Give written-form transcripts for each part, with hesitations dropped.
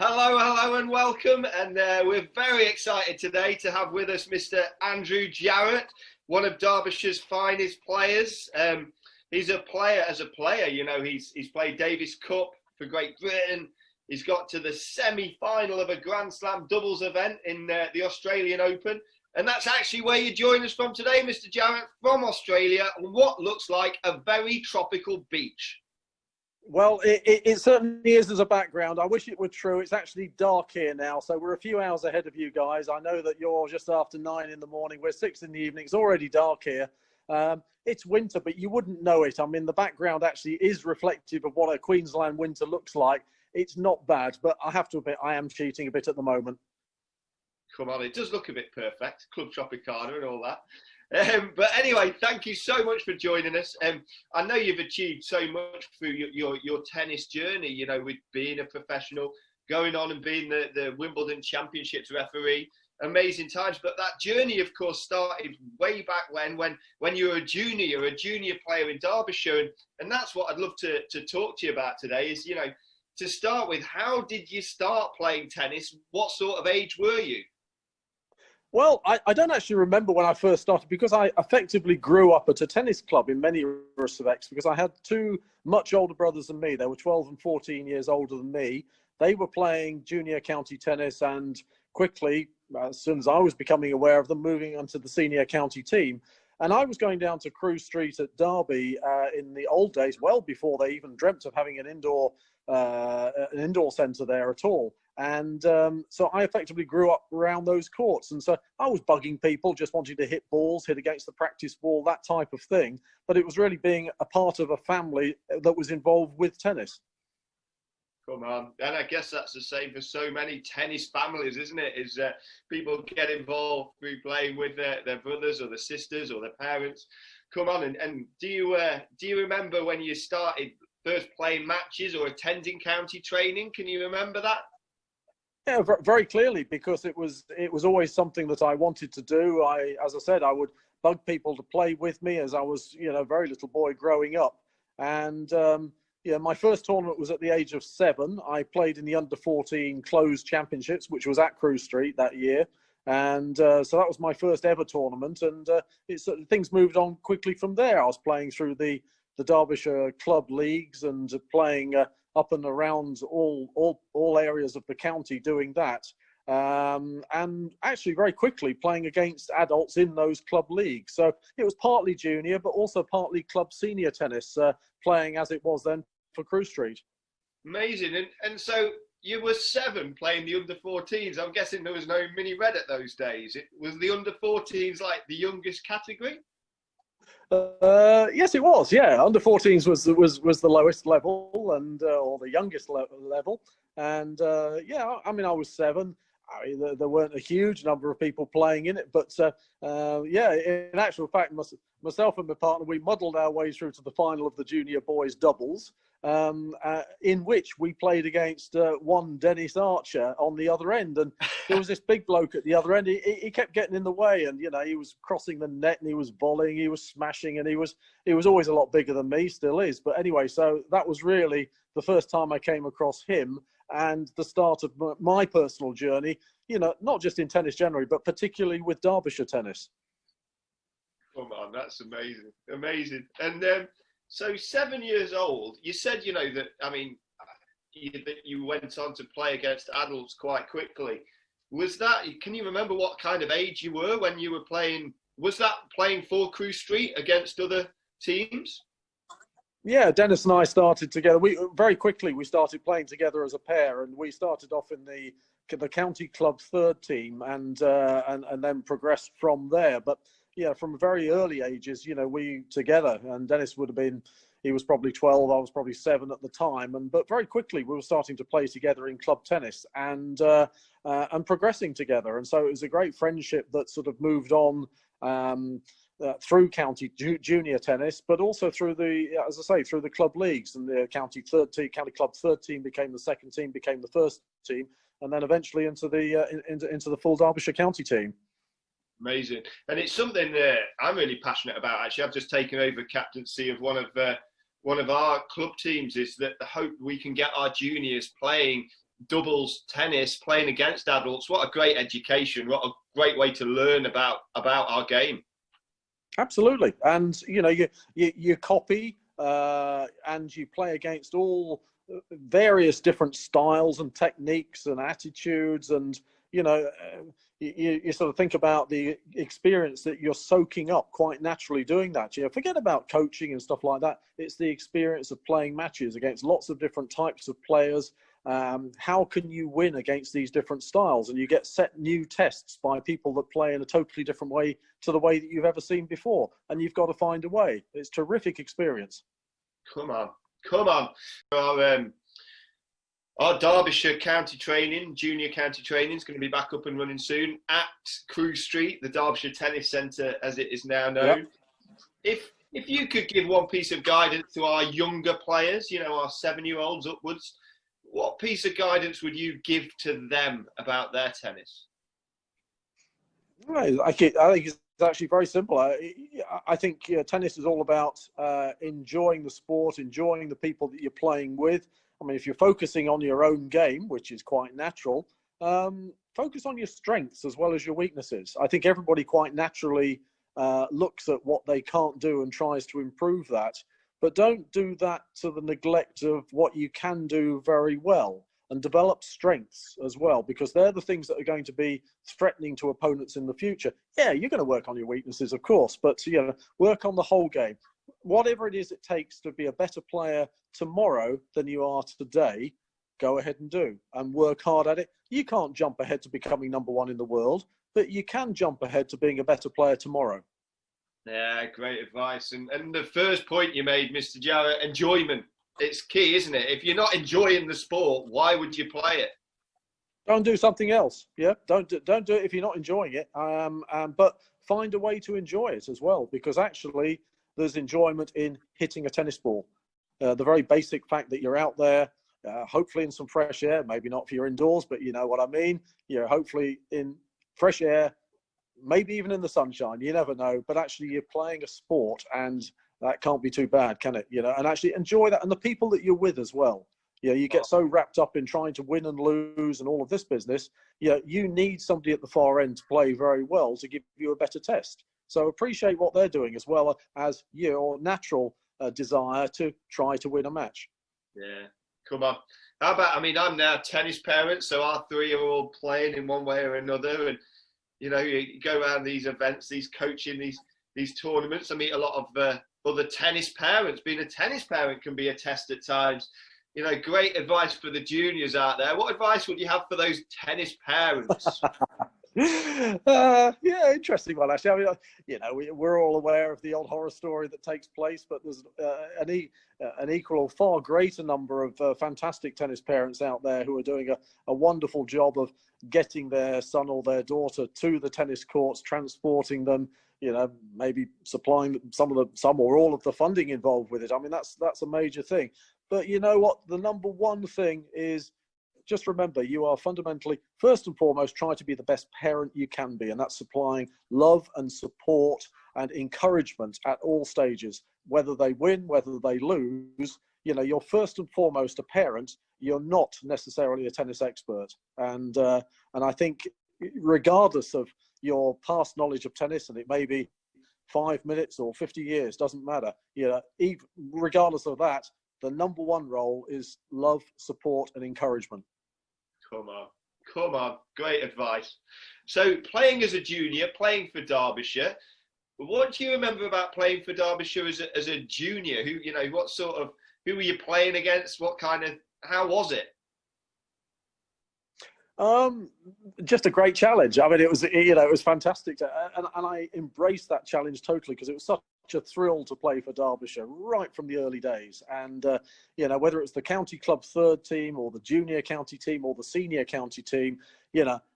Hello, hello, and welcome. And we're very excited today to have with us Mr. Andrew Jarrett, one of Derbyshire's finest players. He's a player as a player. You know, he's played Davis Cup for Great Britain. He's got to the semi-final of a Grand Slam doubles event in the Australian Open. And that's actually where you join us from today, Mr. Jarrett, from Australia, on what looks like a very tropical beach. Well, it certainly is as a background. I wish it were true. It's actually dark here now, so we're a few hours ahead of you guys. I know that you're just after 9 in the morning. We're 6 in the evening. It's already dark here. It's winter, but you wouldn't know it. I mean, the background actually is reflective of what a Queensland winter looks like. It's not bad, but I have to admit, I am cheating a bit at the moment. Come on, it does look a bit perfect. Club Tropicana and all that. But anyway, thank you so much for joining us. I know you've achieved so much through your tennis journey, you know, with being a professional, going on and being the Wimbledon Championships referee. Amazing times. But that journey, of course, started way back when you were a junior player in Derbyshire. And that's what I'd love to talk to you about today is, you know, to start with, how did you start playing tennis? What sort of age were you? Well, I don't actually remember when I first started because I effectively grew up at a tennis club in many respects because I had two much older brothers than me. They were 12 and 14 years older than me. They were playing junior county tennis and quickly, as soon as I was becoming aware of them, moving onto the senior county team. And I was going down to Crewe Street at Derby in the old days, well before they even dreamt of having an indoor centre there at all. And so I effectively grew up around those courts. And so I was bugging people, just wanting to hit balls, hit against the practice wall, that type of thing. But it was really being a part of a family that was involved with tennis. Come on. And I guess that's the same for so many tennis families, isn't it? Is people get involved through playing with their brothers or their sisters or their parents. Come on. And do you remember when you started first playing matches or attending county training? Can you remember that? Yeah, very clearly, because it was always something that I wanted to do. As I said, I would bug people to play with me as I was, you know, a very little boy growing up. And my first tournament was at the age of 7. I played in the under-14 closed championships, which was at Crewe Street that year. And so that was my first ever tournament. And things moved on quickly from there. I was playing through the Derbyshire club leagues and playing up and around all areas of the county doing that. And actually very quickly playing against adults in those club leagues. So it was partly junior, but also partly club senior tennis, playing as it was then for Crewe Street. Amazing. And so you were 7 playing the under-14s. I'm guessing there was no mini red at those days. Was the under-14s like the youngest category? Yes, it was. Yeah, under 14s was the lowest level and or the youngest level. And I mean, I was 7. There weren't a huge number of people playing in it, but in actual fact, myself and my partner, we muddled our way through to the final of the junior boys doubles, in which we played against one Dennis Archer on the other end. And there was this big bloke at the other end. He kept getting in the way, and, you know, he was crossing the net and he was volleying, he was smashing, and he was always a lot bigger than me, still is. But anyway, so that was really the first time I came across him and the start of my personal journey, you know, not just in tennis generally, but particularly with Derbyshire tennis. Come on, that's amazing. Amazing. And so 7 years old, you said, you know, that, I mean, that you went on to play against adults quite quickly. Was that, can you remember what kind of age you were when you were playing? Was that playing for Crewe Street against other teams? Yeah, Dennis and I started together. We very quickly started playing together as a pair, and we started off in the county club third team, and then progressed from there. But yeah, from very early ages, you know, we together, and Dennis he was probably 12, I was probably 7 at the time, but very quickly we were starting to play together in club tennis and progressing together, and so it was a great friendship that sort of moved on. Through county junior tennis, but also through through the club leagues, and the county club third team became the second team, became the first team, and then eventually into the full Derbyshire county team. Amazing, and it's something that I'm really passionate about. Actually, I've just taken over captaincy of one of our club teams. Is that the hope we can get our juniors playing doubles tennis, playing against adults. What a great education! What a great way to learn about our game. Absolutely, and you copy and you play against all various different styles and techniques and attitudes, and you sort of think about the experience that you're soaking up quite naturally doing that. Forget about coaching and stuff like that. It's the experience of playing matches against lots of different types of players. How can you win against these different styles? And you get set new tests by people that play in a totally different way to the way that you've ever seen before. And you've got to find a way. It's a terrific experience. Come on. Our Derbyshire county training, junior county training, is going to be back up and running soon at Crew Street, the Derbyshire Tennis Centre, as it is now known. Yep. If you could give one piece of guidance to our younger players, our 7-year-olds upwards, what piece of guidance would you give to them about their tennis? I think it's actually very simple. I think tennis is all about enjoying the sport, enjoying the people that you're playing with. I mean, if you're focusing on your own game, which is quite natural, focus on your strengths as well as your weaknesses. I think everybody quite naturally looks at what they can't do and tries to improve that. But don't do that to the neglect of what you can do very well, and develop strengths as well, because they're the things that are going to be threatening to opponents in the future. Yeah, you're going to work on your weaknesses, of course, but work on the whole game. Whatever it is it takes to be a better player tomorrow than you are today, go ahead and do, and work hard at it. You can't jump ahead to becoming number one in the world, but you can jump ahead to being a better player tomorrow. Yeah, great advice. And the first point you made, Mr. Jarrett, enjoyment. It's key, isn't it? If you're not enjoying the sport, why would you play it? Don't do something else. Yeah, don't do it if you're not enjoying it. But find a way to enjoy it as well, because actually there's enjoyment in hitting a tennis ball. The very basic fact that you're out there, hopefully in some fresh air, maybe not for your indoors, but you know what I mean. You're hopefully in fresh air, maybe even in the sunshine, you never know, but actually you're playing a sport, and that can't be too bad, can it? And actually enjoy that, and the people that you're with as well. You get so wrapped up in trying to win and lose and all of this business. You need somebody at the far end to play very well to give you a better test. So appreciate what they're doing as well as your natural desire to try to win a match. Yeah, come on. How about, I'm now tennis parent, so our three are all playing in one way or another, and you go around these events, these coaching, these tournaments. I meet a lot of other tennis parents. Being a tennis parent can be a test at times. Great advice for the juniors out there. What advice would you have for those tennis parents? Yeah, interesting one, actually. We're all aware of the old horror story that takes place, but there's an equal or far greater number of fantastic tennis parents out there who are doing a wonderful job of getting their son or their daughter to the tennis courts, transporting them, maybe supplying some or all of the funding involved with it. That's a major thing. But you know what? The number one thing is, just remember, you are fundamentally, first and foremost, try to be the best parent you can be. And that's supplying love and support and encouragement at all stages, whether they win, whether they lose. You're first and foremost a parent. You're not necessarily a tennis expert. And I think regardless of your past knowledge of tennis, and it may be 5 minutes or 50 years, doesn't matter. Even regardless of that, the number one role is love, support, and encouragement. Come on. Great advice. So playing as a junior, playing for Derbyshire, what do you remember about playing for Derbyshire as a junior? Who were you playing against? How was it? Just a great challenge. It was fantastic, and I embraced that challenge totally, because it was such a thrill to play for Derbyshire right from the early days. And whether it's the county club third team or the junior county team or the senior county team,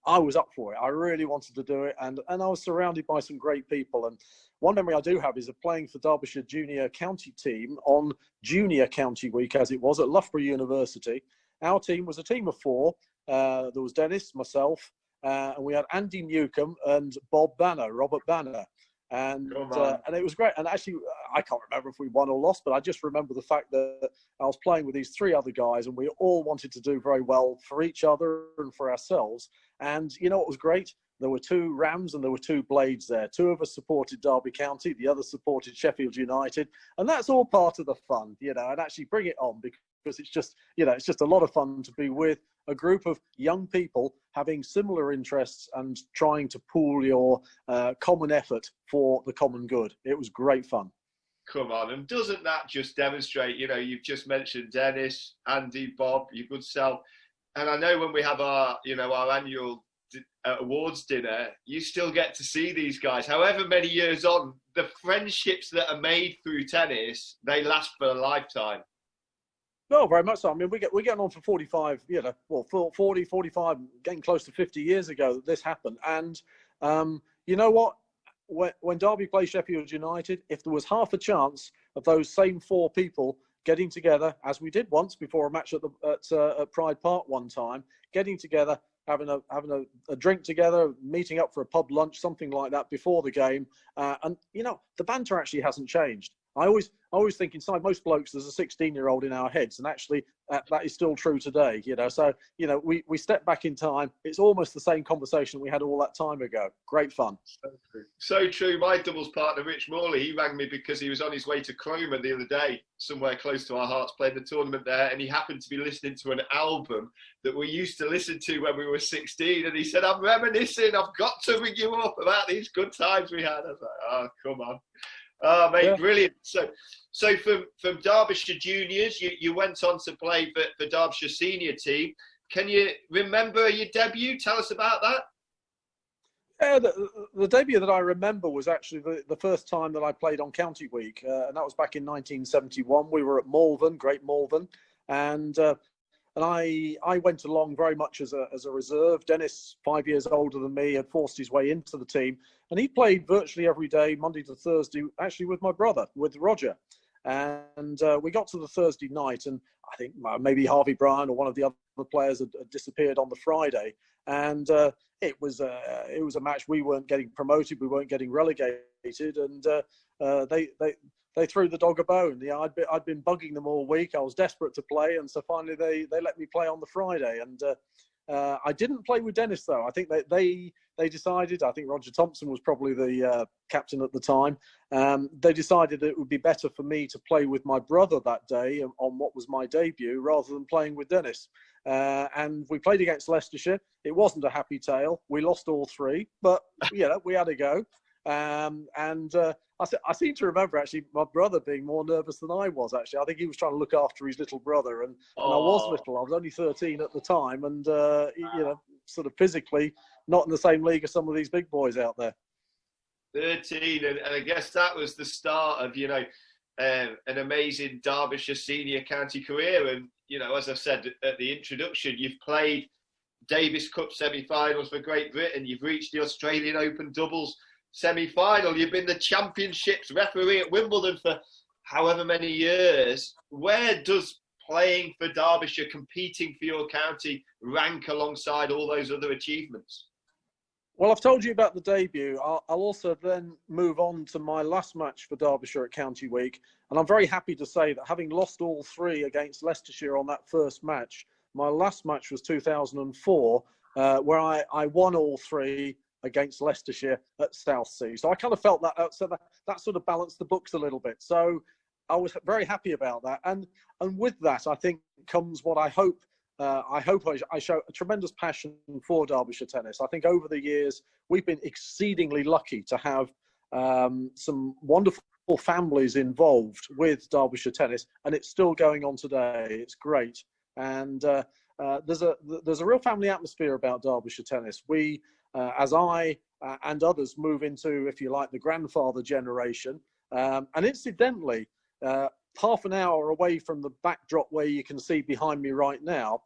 I was up for it. I really wanted to do it, and I was surrounded by some great people. And one memory I do have is of playing for Derbyshire junior county team on junior county week, as it was at Loughborough University. Our team was a team of 4. There was Dennis, myself, and we had Andy Newcomb and Robert Banner. And it was great. And actually, I can't remember if we won or lost, but I just remember the fact that I was playing with these 3 other guys, and we all wanted to do very well for each other and for ourselves. And you know what was great? There were 2 Rams and there were 2 Blades there. 2 of us supported Derby County, the other supported Sheffield United, and that's all part of the fun, you know. And actually bring it on, because it's just, you know, it's just a lot of fun to be with a group of young people having similar interests and trying to pool your common effort for the common good. It was great fun. Come on, and doesn't that just demonstrate, you know, you've just mentioned Dennis, Andy, Bob, your good self, and I know when we have our, you know, our annual awards dinner, you still get to see these guys. However many years on, the friendships that are made through tennis, they last for a lifetime. No, very much so. I mean, we're getting on for 45, you know, well, 40, 45, getting close to 50 years ago that this happened. And you know what? When Derby played Sheffield United, if there was half a chance of those same 4 people getting together, as we did once before a match at Pride Park one time, getting together, having a drink together, meeting up for a pub lunch, something like that before the game, and you know, the banter actually hasn't changed. I always think inside most blokes there's a 16-year-old in our heads, and actually that is still true today, you know. So, you know, we step back in time, it's almost the same conversation we had all that time ago. Great fun. So true. My doubles partner, Rich Morley, he rang me because he was on his way to Cromer the other day, somewhere close to our hearts, playing the tournament there, and he happened to be listening to an album that we used to listen to when we were 16, and he said, I'm reminiscing, I've got to ring you up about these good times we had. I was like, oh, come on. Oh, mate, yeah. Brilliant. So from Derbyshire Juniors, you went on to play for Derbyshire Senior Team. Can you remember your debut? Tell us about that. Yeah, the debut that I remember was actually the first time that I played on County Week, and that was back in 1971. We were at Malvern, Great Malvern, and I went along very much as a reserve. Dennis, 5 years older than me, had forced his way into the team, and he played virtually every day, Monday to Thursday, actually with my brother, with Roger. And we got to the Thursday night, and I think maybe Harvey Bryan or one of the other players had disappeared on the Friday. And it was a match. We weren't getting promoted, we weren't getting relegated, and they threw the dog a bone. Yeah, I'd been bugging them all week. I was desperate to play, and so finally they let me play on the Friday. And I didn't play with Dennis though. I think they decided. I think Roger Thompson was probably the captain at the time. They decided that it would be better for me to play with my brother that day on what was my debut, rather than playing with Dennis. And we played against Leicestershire. It wasn't a happy tale. We lost all 3, but you know, we had a go. I seem to remember actually my brother being more nervous than I was. Actually, I think he was trying to look after his little brother, and I was little. I was only 13 at the time, and you know, sort of physically not in the same league as some of these big boys out there. 13, and I guess that was the start of, you know, an amazing Derbyshire senior county career. And you know, as I said at the introduction, you've played Davis Cup semi-finals for Great Britain. You've reached the Australian Open doubles semi-final. You've been the championships referee at Wimbledon for however many years. Where does playing for Derbyshire, competing for your county, rank alongside all those other achievements? Well, I've told you about the debut. I'll also then move on to my last match for Derbyshire at County Week. And I'm very happy to say that having lost all 3 against Leicestershire on that first match, my last match was 2004, where I won all 3 against Leicestershire at Southsea. So I kind of felt that sort of balanced the books a little bit. So I was very happy about that. And with that, I think comes what I hope I show a tremendous passion for Derbyshire tennis. I think over the years, we've been exceedingly lucky to have some wonderful families involved with Derbyshire tennis, and it's still going on today. It's great. And there's a real family atmosphere about Derbyshire tennis. We, as I and others move into, if you like, the grandfather generation, and incidentally, half an hour away from the backdrop where you can see behind me right now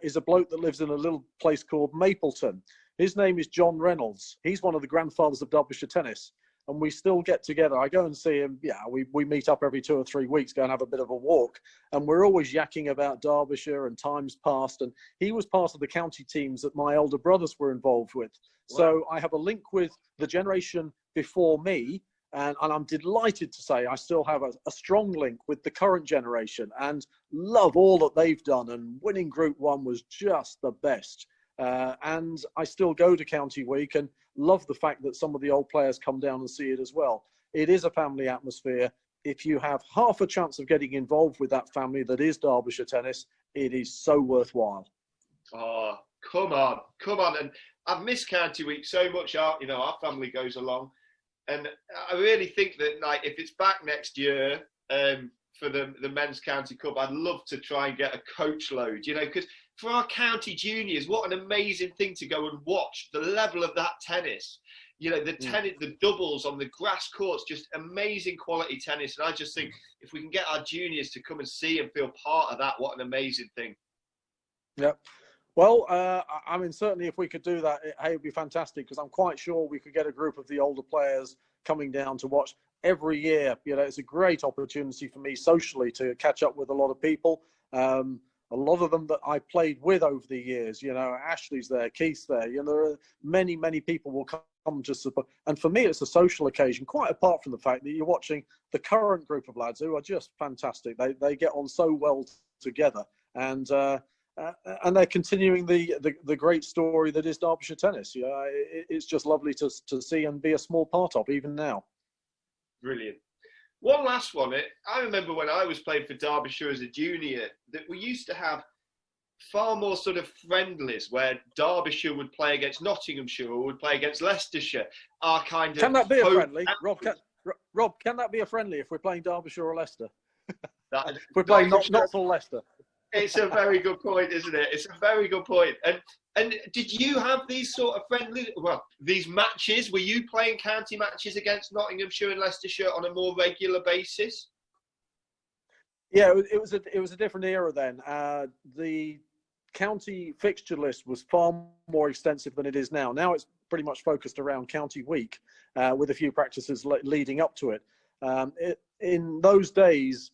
is a bloke that lives in a little place called Mapleton. His name is John Reynolds. He's one of the grandfathers of Derbyshire tennis. and we still get together. I go and see him. Yeah, we meet up every 2 or 3 weeks, go and have a bit of a walk, and we're always yakking about Derbyshire and times past. And he was part of the county teams that my elder brothers were involved with. Wow. So I have a link with the generation before me. And I'm delighted to say I still have a strong link with the current generation and love all that they've done. And winning Group 1 was just the best. And I still go to County Week and love the fact that some of the old players come down and see it as well. It is a family atmosphere. If you have half a chance of getting involved with that family that is Derbyshire tennis, it is so worthwhile. Oh, come on. And I've missed County Week so much. Our family goes along. And I really think that, like, if it's back next year for the Men's County Cup, I'd love to try and get a coach load, because for our county juniors, what an amazing thing to go and watch the level of that tennis. The doubles on the grass courts, just amazing quality tennis. And I just think if we can get our juniors to come and see and feel part of that, what an amazing thing. Yep. Well, I mean, certainly if we could do that, it would be fantastic, because I'm quite sure we could get a group of the older players coming down to watch every year. It's a great opportunity for me socially to catch up with a lot of people. A lot of them that I played with over the years, Ashley's there, Keith's there. There are many, many people will come to support. And for me, it's a social occasion, quite apart from the fact that you're watching the current group of lads who are just fantastic. They get on so well together. And they're continuing the great story that is Derbyshire tennis. It's just lovely to see and be a small part of, even now. Brilliant. One last one. I remember when I was playing for Derbyshire as a junior, that we used to have far more sort of friendlies where Derbyshire would play against Nottinghamshire or would play against Leicestershire. Can that be a friendly? Rob, can that be a friendly if we're playing Derbyshire or Leicester? If we're playing Notts or Leicester. It's a very good point, isn't it? It's a very good point. And did you have these sort of these matches? Were you playing county matches against Nottinghamshire and Leicestershire on a more regular basis? Yeah, it was a different era then. The county fixture list was far more extensive than it is now. Now it's pretty much focused around County Week, with a few practices leading up to it. In those days,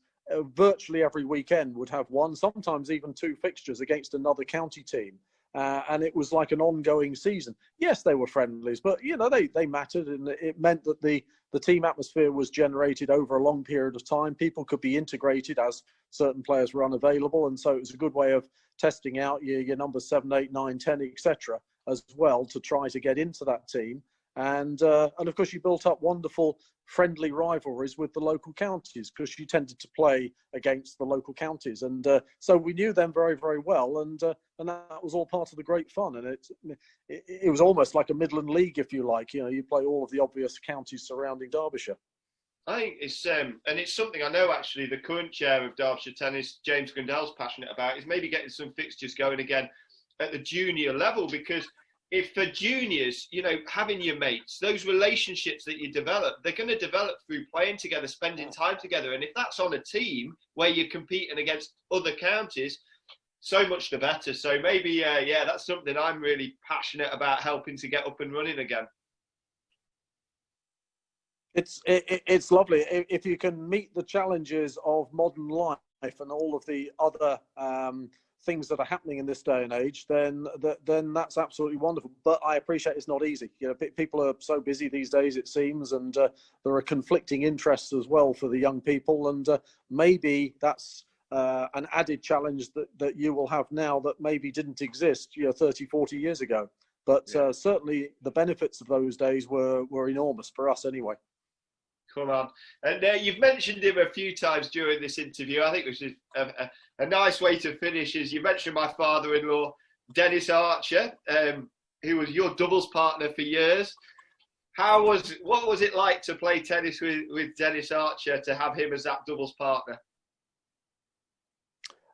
virtually every weekend would have one, sometimes even two fixtures against another county team. And it was like an ongoing season. Yes, they were friendlies, but, they mattered, and it meant that the team atmosphere was generated over a long period of time. People could be integrated as certain players were unavailable. And so it was a good way of testing out your numbers 7, 8, 9, 10, etc. as well, to try to get into that team. And of course, you built up wonderful friendly rivalries with the local counties, because you tended to play against the local counties. And so we knew them very, very well. And that was all part of the great fun. And it was almost like a Midland League, if you like. You play all of the obvious counties surrounding Derbyshire. I think it's and it's something I know actually the current chair of Derbyshire Tennis, James Gundell's passionate about, is maybe getting some fixtures going again at the junior level, because if for juniors, having your mates, those relationships that you develop, they're going to develop through playing together, spending time together. And if that's on a team where you're competing against other counties, so much the better. So maybe, that's something I'm really passionate about, helping to get up and running again. It's lovely if you can meet the challenges of modern life and all of the other things that are happening in this day and age, then that's absolutely wonderful. But I appreciate it's not easy. People are so busy these days, it seems, and there are conflicting interests as well for the young people. And maybe that's an added challenge that you will have now that maybe didn't exist 30, 40 years ago. But certainly the benefits of those days were enormous for us anyway. Come on. And you've mentioned him a few times during this interview. I think which is a nice way to finish is you mentioned my father-in-law, Dennis Archer, who was your doubles partner for years. What was it like to play tennis with Dennis Archer, to have him as that doubles partner?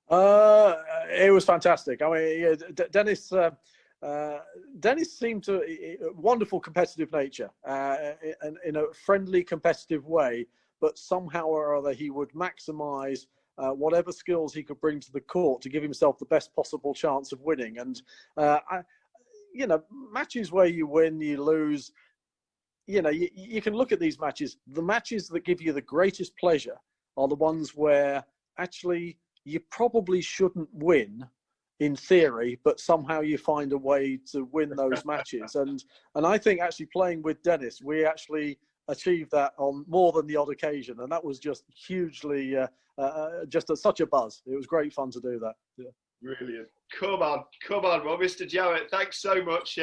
It was fantastic. I mean, Dennis seemed to wonderful competitive nature, and in a friendly, competitive way. But somehow or other, he would maximise whatever skills he could bring to the court to give himself the best possible chance of winning. And matches where you win, you lose, you know, you can look at these matches. The matches that give you the greatest pleasure are the ones where actually you probably shouldn't win in theory, but somehow you find a way to win those matches. And I think actually playing with Dennis, we actually achieved that on more than the odd occasion. And that was just hugely, just such a buzz. It was great fun to do that. Yeah. Brilliant. Come on. Well, Mr. Jarrett, thanks so much.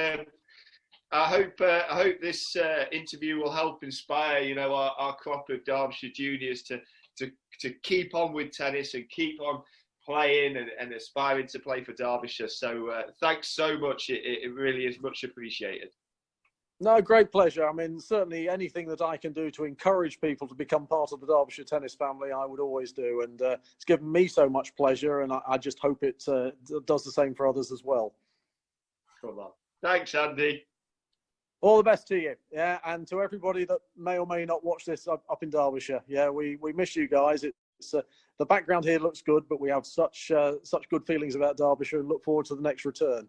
I hope this interview will help inspire, you know, our crop of Derbyshire juniors to keep on with tennis and keep on playing and aspiring to play for Derbyshire. So thanks so much. It really is much appreciated. No, great pleasure. I mean, certainly anything that I can do to encourage people to become part of the Derbyshire tennis family, I would always do. And it's given me so much pleasure, and I just hope it does the same for others as well. Come on. Thanks, Andy. All the best to you. Yeah, and to everybody that may or may not watch this up in Derbyshire. Yeah, we miss you guys. It's the background here looks good, but we have such good feelings about Derbyshire and look forward to the next return.